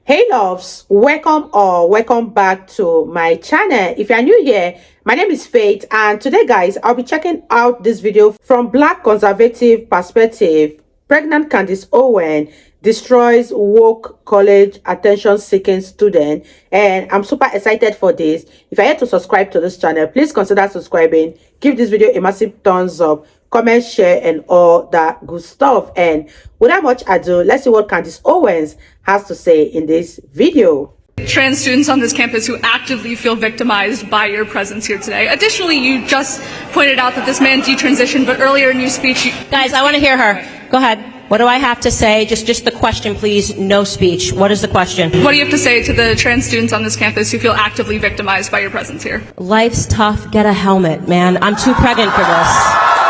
Hey loves, welcome or welcome back to my channel. If you are new here, my name is Faith, and today guys, I'll be checking out this video from Black conservative perspective. Pregnant Candace Owens destroys woke college attention-seeking student, and I'm super excited for this. If you're yet to subscribe to this channel, please consider subscribing. Give this video a massive thumbs up, comment, share, and all that good stuff. And without much ado, let's see what Candace Owens has to say in this video. Trans students on this campus who actively feel victimized by your presence here today. Additionally, you just pointed out that this man detransitioned, but earlier in your speech... Guys, I want to hear her. Go ahead. What do I have to say? Just the question, please. No speech. What is the question? What do you have to say to the trans students on this campus who feel actively victimized by your presence here? Life's tough. Get a helmet, man. I'm too pregnant for this.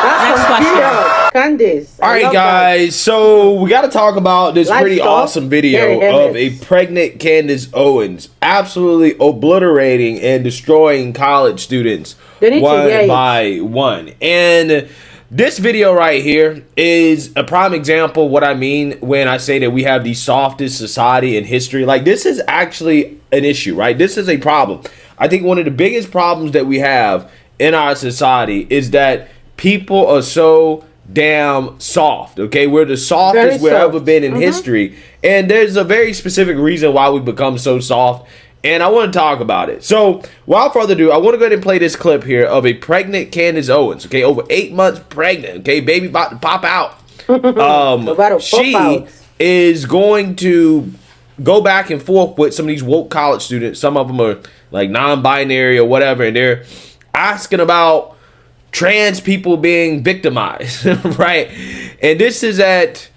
Next question. Candace. All right, guys. So we got to talk about this pretty awesome video of a pregnant Candace Owens absolutely obliterating and destroying college students one by one. And this video right here is a prime example of what I mean when I say that we have the softest society in history. Like, this is actually an issue, right? This is a problem. I think one of the biggest problems that we have in our society is that people are so damn soft. Okay, we're the softest we've ever been in history, and there's a very specific reason why we become so soft, and I want to talk about it. So without further ado, I want to go ahead and play this clip here of a pregnant Candace Owens. Okay, over 8 months pregnant. Okay, baby about to pop out. She is going to go back and forth with some of these woke college students. Some of them are like non-binary or whatever, and they're asking about trans people being victimized, right? And this is at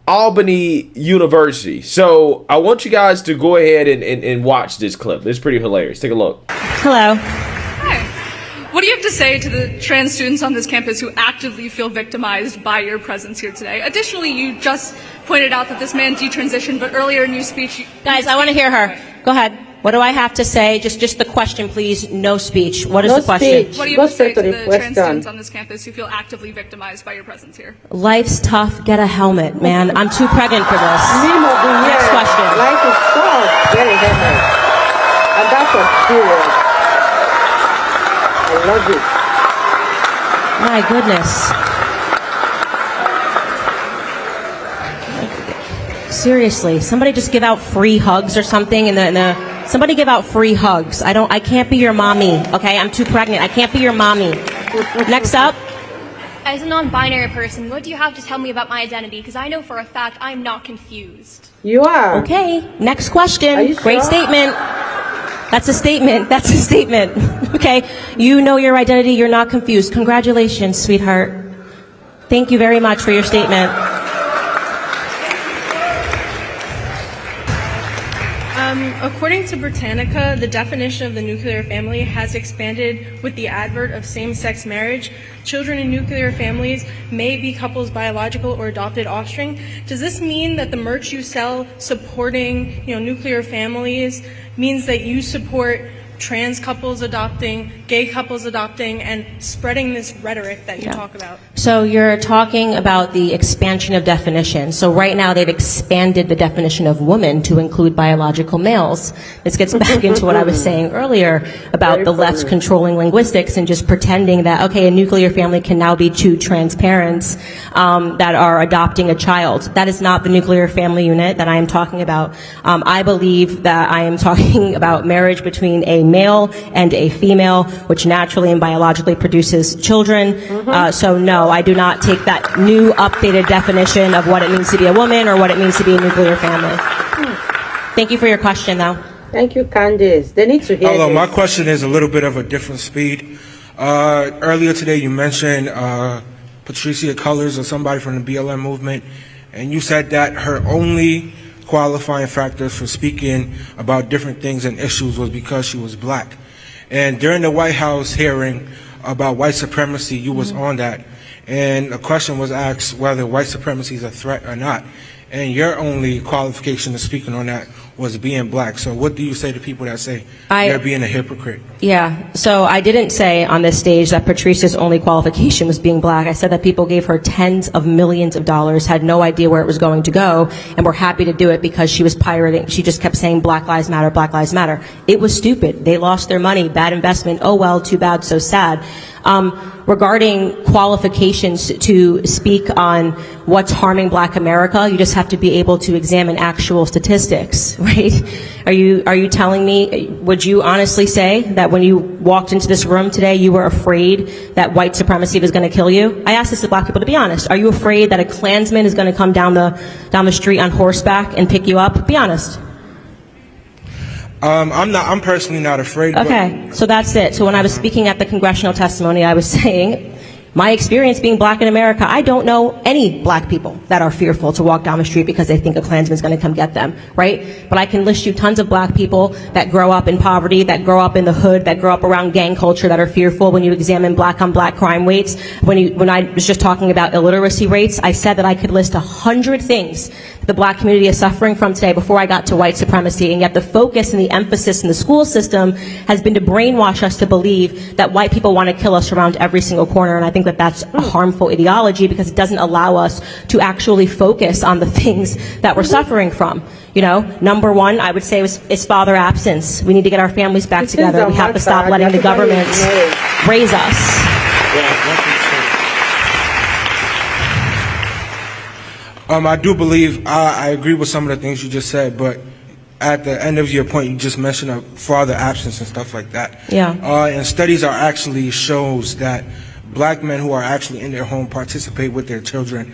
Albany University. So I want you guys to go ahead and watch this clip. It's pretty hilarious. Take a look. Hello. Hi. What do you have to say to the trans students on this campus who actively feel victimized by your presence here today? Additionally, you just pointed out that this man detransitioned, but earlier in your speech... Guys, I want to hear her. Go ahead. What do I have to say? Just the question, please. No speech. What is the question? What do you have to say to the trans students on this campus who feel actively victimized by your presence here? Life's tough. Get a helmet, man. I'm too pregnant for this. Next question. Life is tough. Get a helmet. And that's a period. I love it. My goodness. Seriously, somebody just give out free hugs or something somebody give out free hugs. I can't be your mommy, okay? I'm too pregnant. I can't be your mommy. Next up. As a non-binary person, what do you have to tell me about my identity? Because I know for a fact I'm not confused. You are. Okay, next question. Are you sure? Great statement. That's a statement. That's a statement. Okay, you know your identity. You're not confused. Congratulations, sweetheart. Thank you very much for your statement. According to Britannica, the definition of the nuclear family has expanded with the advent of same-sex marriage. Children in nuclear families may be couples' biological or adopted offspring. Does this mean that the merch you sell supporting, nuclear families means that you support trans couples adopting, gay couples adopting, and spreading this rhetoric that you talk about? So you're talking about the expansion of definition. So right now they've expanded the definition of woman to include biological males. This gets back into what I was saying earlier about the left controlling linguistics and just pretending that, okay, a nuclear family can now be two trans parents that are adopting a child. That is not the nuclear family unit that I am talking about. I believe that I am talking about marriage between a male and a female, which naturally and biologically produces children. So no, I do not take that new updated definition of what it means to be a woman or what it means to be a nuclear family. Thank you for your question, though. Thank you, Candace. They need to hear Hello, this. my question is a little bit of a different speed. Earlier today you mentioned Patricia Cullors or somebody from the BLM movement, and you said that her only qualifying factors for speaking about different things and issues was because she was black. And during the White House hearing about white supremacy, you was on that, and a question was asked whether white supremacy is a threat or not, and your only qualification of speaking on that was being black. So what do you say to people that say they're being a hypocrite? Yeah, so I didn't say on this stage that Patricia's only qualification was being black. I said that people gave her tens of millions of dollars, had no idea where it was going to go, and were happy to do it because she was pirating. She just kept saying Black Lives Matter, Black Lives Matter. It was stupid. They lost their money, bad investment. Oh well, too bad, so sad. Regarding qualifications to speak on what's harming Black America, you just have to be able to examine actual statistics, right? Are you telling me, would you honestly say that when you walked into this room today, you were afraid that white supremacy was going to kill you? I asked this to Black people, to be honest. Are you afraid that a Klansman is going to come down the street on horseback and pick you up? Be honest. I'm personally not afraid. Okay, so that's it. So when I was speaking at the congressional testimony, I was saying, my experience being black in America, I don't know any black people that are fearful to walk down the street because they think a Klansman's going to come get them, right? But I can list you tons of black people that grow up in poverty, that grow up in the hood, that grow up around gang culture, that are fearful. When you examine black on black crime rates, when I was just talking about illiteracy rates, I said that I could list 100 things that the black community is suffering from today before I got to white supremacy. And yet the focus and the emphasis in the school system has been to brainwash us to believe that white people want to kill us around every single corner. And I think that that's a harmful ideology because it doesn't allow us to actually focus on the things that we're suffering from. You know, number one, I would say is father absence. We need to get our families back together. We have to stop letting the government raise us. I do believe, I agree with some of the things you just said, but at the end of your point, you just mentioned a father absence and stuff like that. Yeah. And studies are actually shows that black men who are actually in their home participate with their children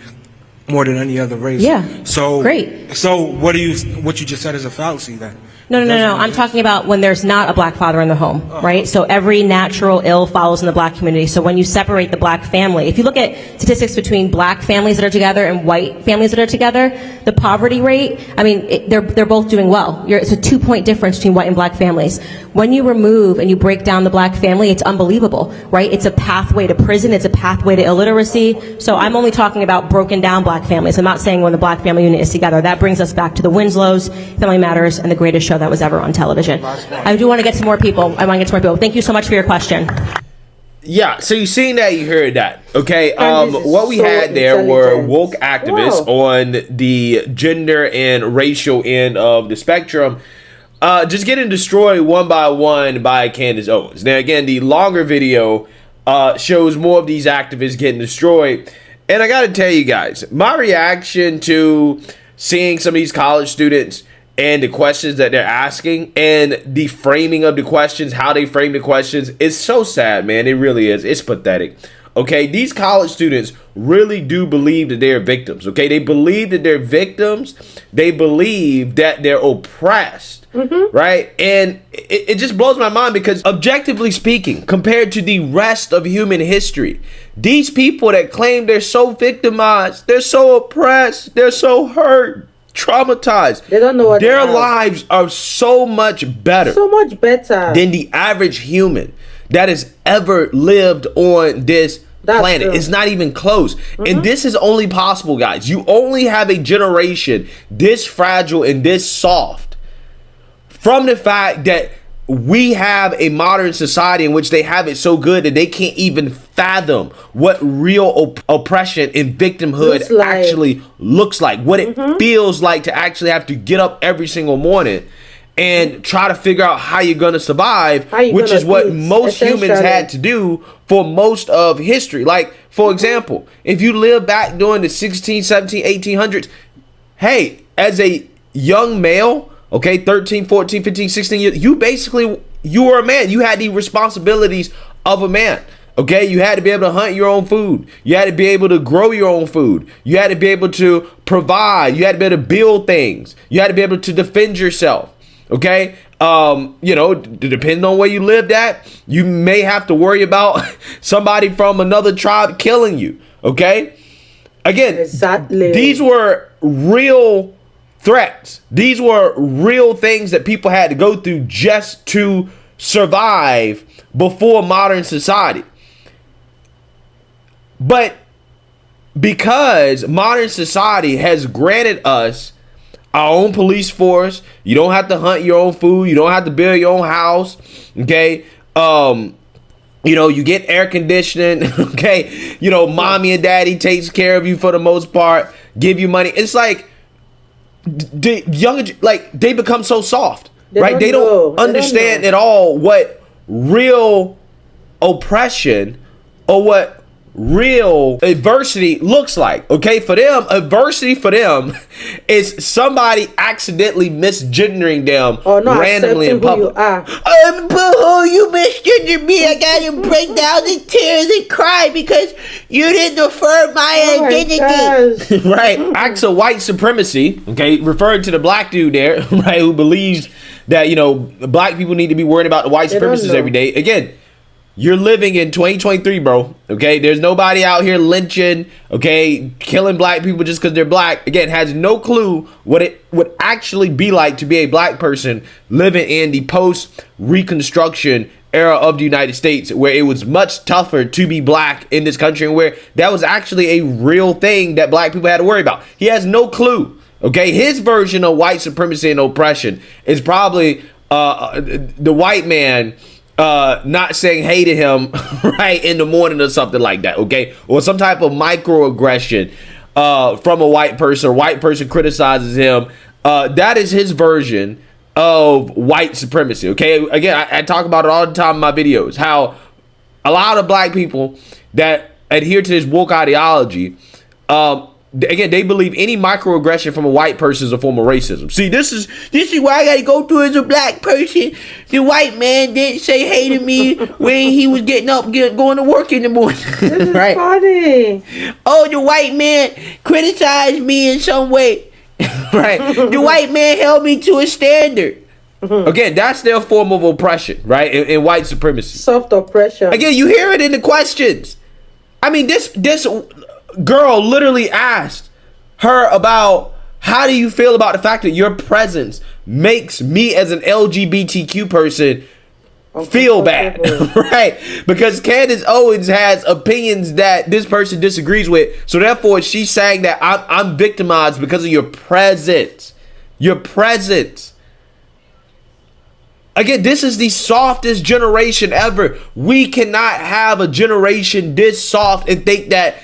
more than any other race. Yeah. So great. So what you just said is a fallacy then? No. I'm talking about when there's not a black father in the home, right? So every natural ill follows in the black community. So when you separate the black family, if you look at statistics between black families that are together and white families that are together, the poverty rate, I mean, they're both doing well. It's a 2-point difference between white and black families. When you remove and you break down the black family, it's unbelievable, right? It's a pathway to prison. It's a pathway to illiteracy. So I'm only talking about broken down black families. I'm not saying when the black family unit is together. That brings us back to the Winslows, Family Matters, and the greatest show that was ever on television. I do want to get to more people. Thank you so much for your question. Yeah, so you seen that, you heard that. Okay, what we had there were woke activists on the gender and racial end of the spectrum, just getting destroyed one by one by Candace Owens. Now, again, the longer video shows more of these activists getting destroyed. And I got to tell you guys, my reaction to seeing some of these college students and the questions that they're asking and the framing of the questions, how they frame the questions, is so sad, man. It really is. It's pathetic. Okay, these college students really do believe that they're victims. Okay, they believe that they're victims. They believe that they're oppressed. Right? And it just blows my mind because, objectively speaking, compared to the rest of human history, these people that claim they're so victimized, they're so oppressed, they're so hurt, traumatized, they don't know what their lives are so much better than the average human that has ever lived on this planet. True. It's not even close. And this is only possible, guys. You only have a generation this fragile and this soft from the fact that we have a modern society in which they have it so good that they can't even fathom what real oppression and victimhood actually looks like, what it feels like to actually have to get up every single morning and try to figure out how you're going to survive, which is what most humans had to do for most of history. Like, for example, if you live back during the 16, 17, 1800s, hey, as a young male, okay, 13, 14, 15, 16 years, you were a man. You had the responsibilities of a man. Okay, you had to be able to hunt your own food. You had to be able to grow your own food. You had to be able to provide. You had to be able to build things. You had to be able to defend yourself. Okay, you know, depending on where you lived at, you may have to worry about somebody from another tribe killing you. Okay, again, these were real threats. These were real things that people had to go through just to survive before modern society. But because modern society has granted us our own police force. You don't have to hunt your own food. You don't have to build your own house. Okay. You know, you get air conditioning. Okay. You know, mommy and daddy takes care of you for the most part, give you money. It's like the younger, like they become so soft, right? They don't understand at all what real oppression or what real adversity looks like. Okay, for them, adversity for them is somebody accidentally misgendering them randomly in public. You misgendered me. I gotta break down in tears and cry because you didn't affirm my identity. Right, acts of white supremacy. Okay, referring to the black dude there, right, who believes that, you know, black people need to be worried about the white supremacists every day. Again, you're living in 2023, bro. Okay, there's nobody out here lynching, okay, killing black people just because they're black. Again, has no clue what it would actually be like to be a black person living in the post-Reconstruction era of the United States, where it was much tougher to be black in this country, and where that was actually a real thing that black people had to worry about. He has no clue. Okay, his version of white supremacy and oppression is probably the white man not saying hey to him right in the morning or something like that, okay? Or some type of microaggression from a white person, or white person criticizes him. That is his version of white supremacy, okay? Again, I talk about it all the time in my videos, how a lot of black people that adhere to this woke ideology, again, they believe any microaggression from a white person is a form of racism. See, this is why I gotta go through as a black person. The white man didn't say hey to me when he was getting up, going to work in the morning. This is right? Funny. Oh, the white man criticized me in some way. Right? The white man held me to a standard. Again, that's their form of oppression, right? In white supremacy. Soft oppression. Again, you hear it in the questions. I mean, this girl literally asked her about, how do you feel about the fact that your presence makes me as an LGBTQ person feel bad, right? Because Candace Owens has opinions that this person disagrees with, so therefore she's saying that I'm victimized because of your presence. Your presence. Again, this is the softest generation ever. We cannot have a generation this soft and think that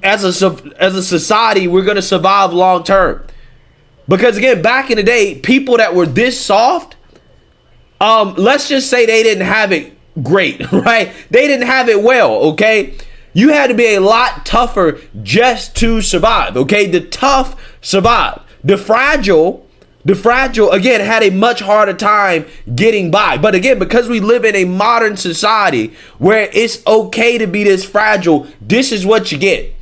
as a society we're going to survive long term. Because again, back in the day, people that were this soft, let's just say they didn't have it great, right? They didn't have it well, okay? You had to be a lot tougher just to survive, okay? The tough survived. The fragile, again, had a much harder time getting by. But again, because we live in a modern society where it's okay to be this fragile, this is what you get.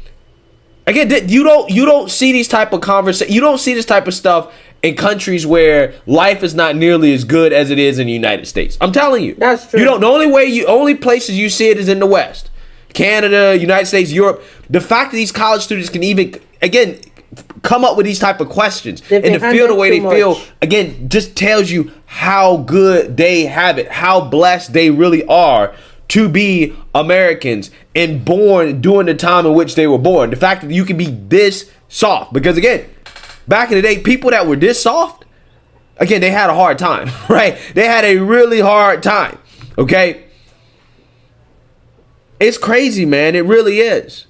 Again, you don't see these type of conversations. You don't see this type of stuff in countries where life is not nearly as good as it is in the United States. I'm telling you. That's true. You don't. The only places you see it is in the West. Canada, United States, Europe. The fact that these college students can even, again, come up with these type of questions and to feel the way they feel, again, just tells you how good they have it, how blessed they really are to be Americans and born during the time in which they were born. The fact that you can be this soft, because again, back in the day, people that were this soft, again, they had a hard time, right? They had a really hard time, okay? It's crazy, man. It really is.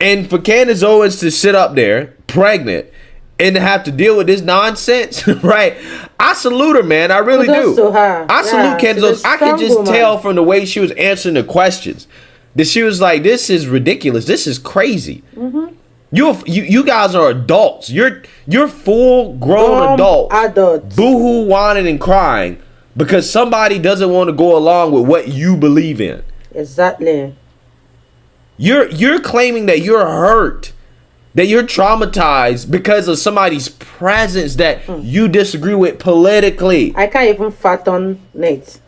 And for Candace Owens to sit up there, pregnant, and to have to deal with this nonsense, right? I salute her, man. I really do. I salute Candace Owens. I could just tell from the way she was answering the questions that she was like, this is ridiculous. This is crazy. Mm-hmm. You guys are adults. You're full grown adults. Boo-hoo, whining, and crying because somebody doesn't want to go along with what you believe in. Exactly. You're claiming that you're hurt, that you're traumatized because of somebody's presence that you disagree with politically. I can't even fathom it.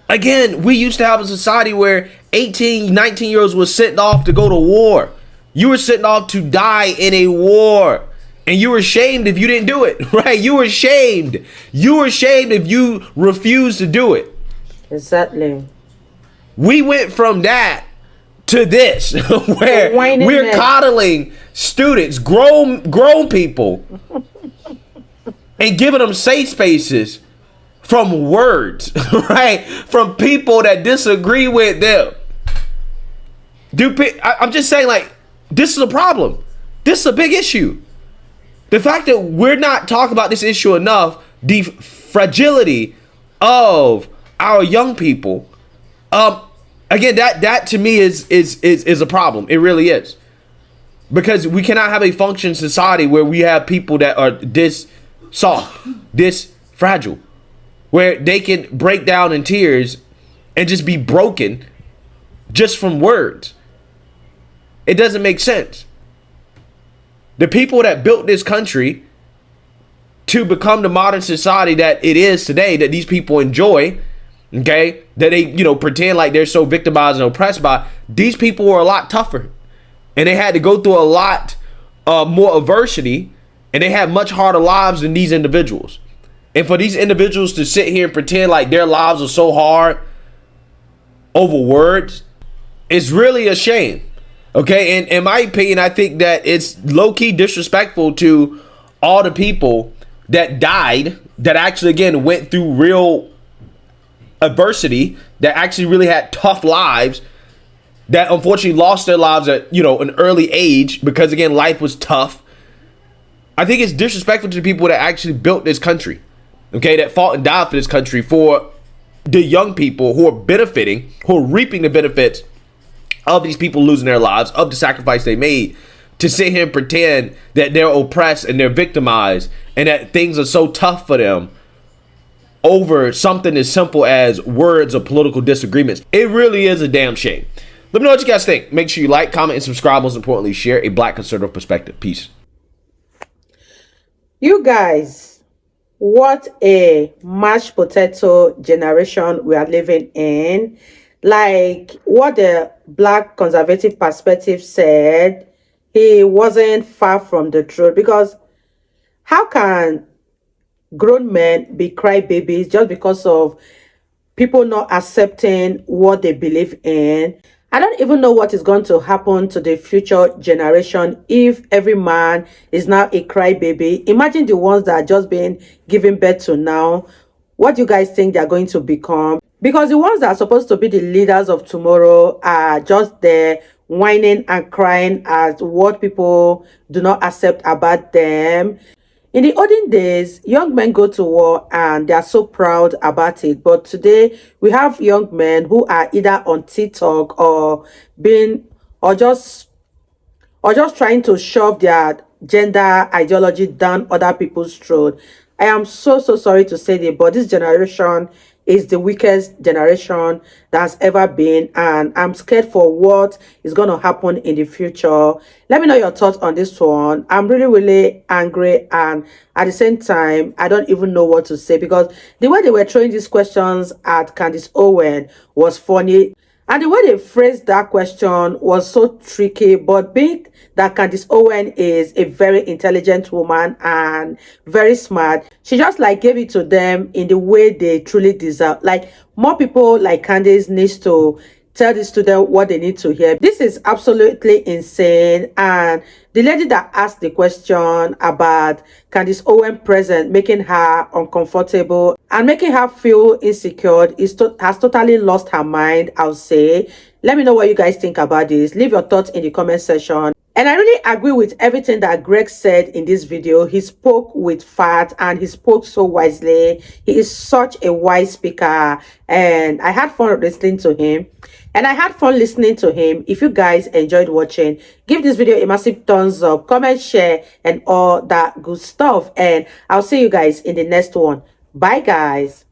Again, we used to have a society where 18, 19-year-olds were sent off to go to war. You were sent off to die in a war. And you were ashamed if you didn't do it, right? You were ashamed. You were ashamed if you refused to do it. Exactly. We went from that to this, where we're coddling students, grown people, and giving them safe spaces from words, right? From people that disagree with them. I'm just saying, like, this is a problem. This is a big issue. The fact that we're not talking about this issue enough, the fragility of our young people, again, that to me is a problem. It really is. Because we cannot have a functioning society where we have people that are this soft, this fragile, where they can break down in tears and just be broken just from words. It doesn't make sense. The people that built this country to become the modern society that it is today, that these people enjoy, okay, that they, pretend like they're so victimized and oppressed by, these people were a lot tougher. And they had to go through a lot more adversity, and they had much harder lives than these individuals. And for these individuals to sit here and pretend like their lives are so hard over words, it's really a shame. Okay, and in my opinion, I think that it's low-key disrespectful to all the people that died, that actually, again, went through real adversity, that actually really had tough lives, that unfortunately lost their lives at, an early age because, again, life was tough. I think it's disrespectful to the people that actually built this country, okay, that fought and died for this country, for the young people who are benefiting, who are reaping the benefits of these people losing their lives, of the sacrifice they made, to sit here and pretend that they're oppressed and they're victimized and that things are so tough for them over something as simple as words or political disagreements. It really is a damn shame. Let me know what you guys think. Make sure you like, comment, and subscribe. Most importantly, share a Black conservative perspective. Peace. You guys, what a mashed potato generation we are living in. Like what the Black conservative perspective said, he wasn't far from the truth. Because how can grown men be crybabies just because of people not accepting what they believe in? I don't even know what is going to happen to the future generation if every man is now a crybaby. Imagine the ones that are just being given birth to now. What do you guys think they're going to become? Because the ones that are supposed to be the leaders of tomorrow are just there whining and crying at what people do not accept about them. In the olden days, young men go to war and they are so proud about it. But today, we have young men who are either on TikTok or just trying to shove their gender ideology down other people's throat. I am so sorry to say that, but this generation is the weakest generation that's ever been, and I'm scared for what is going to happen in the future. Let me know your thoughts on this one. I'm really angry, and at the same time, I don't even know what to say, because the way they were throwing these questions at Candace Owens was funny. And the way they phrased that question was so tricky, but being that Candace Owens is a very intelligent woman and very smart, she just like gave it to them in the way they truly deserve. Like, more people like Candace needs to tell the student what they need to hear. This is absolutely insane. And the lady that asked the question about Candace Owens present making her uncomfortable and making her feel insecure has totally lost her mind, I'll say. Let me know what you guys think about this. Leave your thoughts in the comment section. And I really agree with everything that Greg said in this video. He spoke with fat and he spoke so wisely. He is such a wise speaker, and I had fun listening to him. And I had fun listening to him. If you guys enjoyed watching, give this video a massive thumbs up, comment, share, and all that good stuff. And I'll see you guys in the next one. Bye, guys.